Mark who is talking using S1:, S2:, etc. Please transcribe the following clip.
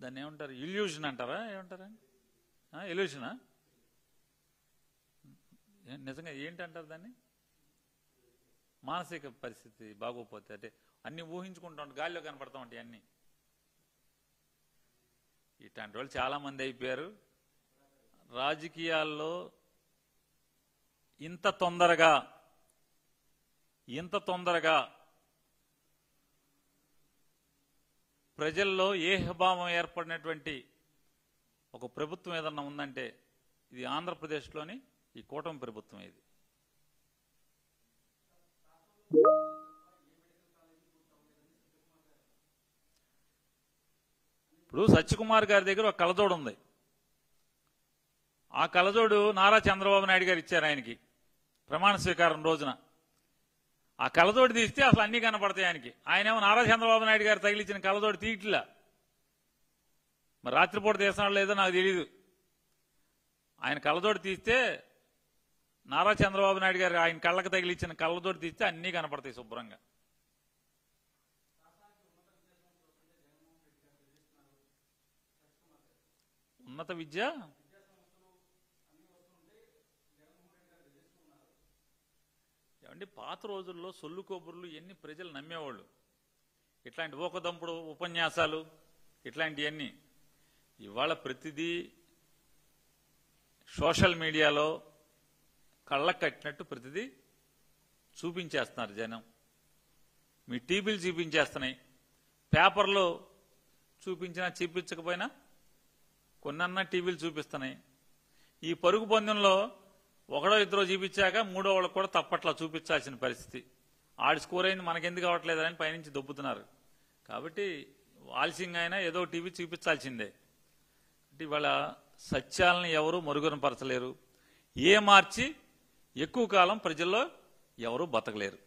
S1: దాన్ని ఏమంటారు, ఇల్యూషన్ అంటారా, ఏమంటారా? ఇల్యూషనా? నిజంగా ఏంటంటారు దాన్ని? మానసిక పరిస్థితి బాగోపోతే, అంటే అన్ని ఊహించుకుంటా ఉంటాయి, గాలిలో కనపడతా ఉంటాయి అన్ని. ఇట్లాంటి వాళ్ళు చాలా మంది అయిపోయారు రాజకీయాల్లో. ఇంత తొందరగా ప్రజల్లో ఏహభావం ఏర్పడినటువంటి ఒక ప్రభుత్వం ఏదన్నా ఉందంటే ఇది ఆంధ్రప్రదేశ్లోని ఈ కూటమి ప్రభుత్వం. ఇది ఇప్పుడు సత్యకుమార్ గారి దగ్గర ఒక కళ్ళజోడు ఉంది. ఆ కళ్ళజోడు నారా చంద్రబాబు నాయుడు గారు ఇచ్చారు ఆయనకి ప్రమాణ స్వీకారం రోజున. ఆ కళ్ళజోడు తీస్తే అసలు అన్నీ కనపడతాయి ఆయనకి. ఆయనేమో నారా చంద్రబాబు నాయుడు గారు తగిలించిన కళ్ళజోడు తీయట్లా. మరి రాత్రిపూట తీస్తున్నాడు లేదో నాకు తెలియదు. ఆయన కళ్ళజోడు తీస్తే, నారా చంద్రబాబు నాయుడు గారు ఆయన కళ్ళకు తగిలించిన కళ్ళజోడు తీస్తే అన్నీ కనపడతాయి శుభ్రంగా. ఉన్నత విద్య ఏమండి, పాత రోజుల్లో సొల్లు కొబ్బుర్లు ఎన్ని ప్రజలు నమ్మేవాళ్ళు. ఇట్లాంటి ఊకదంపుడు ఉపన్యాసాలు ఇట్లాంటివన్నీ ఇవాళ ప్రతిదీ సోషల్ మీడియాలో కళ్ళకు కట్టినట్టు ప్రతిదీ చూపించేస్తున్నారు జనం. మీ టీవీలు చూపించేస్తున్నాయి, పేపర్లో చూపించినా చూపించకపోయినా కొన్నన్నా టీవీలు చూపిస్తున్నాయి. ఈ పరుగు పందెంలో ఒకడో ఇద్దరో చూపించాక మూడో వాళ్ళకు కూడా తప్పట్లా చూపించాల్సిన పరిస్థితి. ఆడి స్కోర్ అయింది మనకెందుకు కావట్లేదని పైనుంచి దొబ్బుతున్నారు. కాబట్టి ఆలస్యంగా అయినా ఏదో టీవీ చూపించాల్సిందే. అంటే ఇవాళ సత్యాలను ఎవరు మరుగున పరచలేరు. ఏ మార్చి ఎక్కువ కాలం ప్రజల్లో ఎవరు బతకలేరు.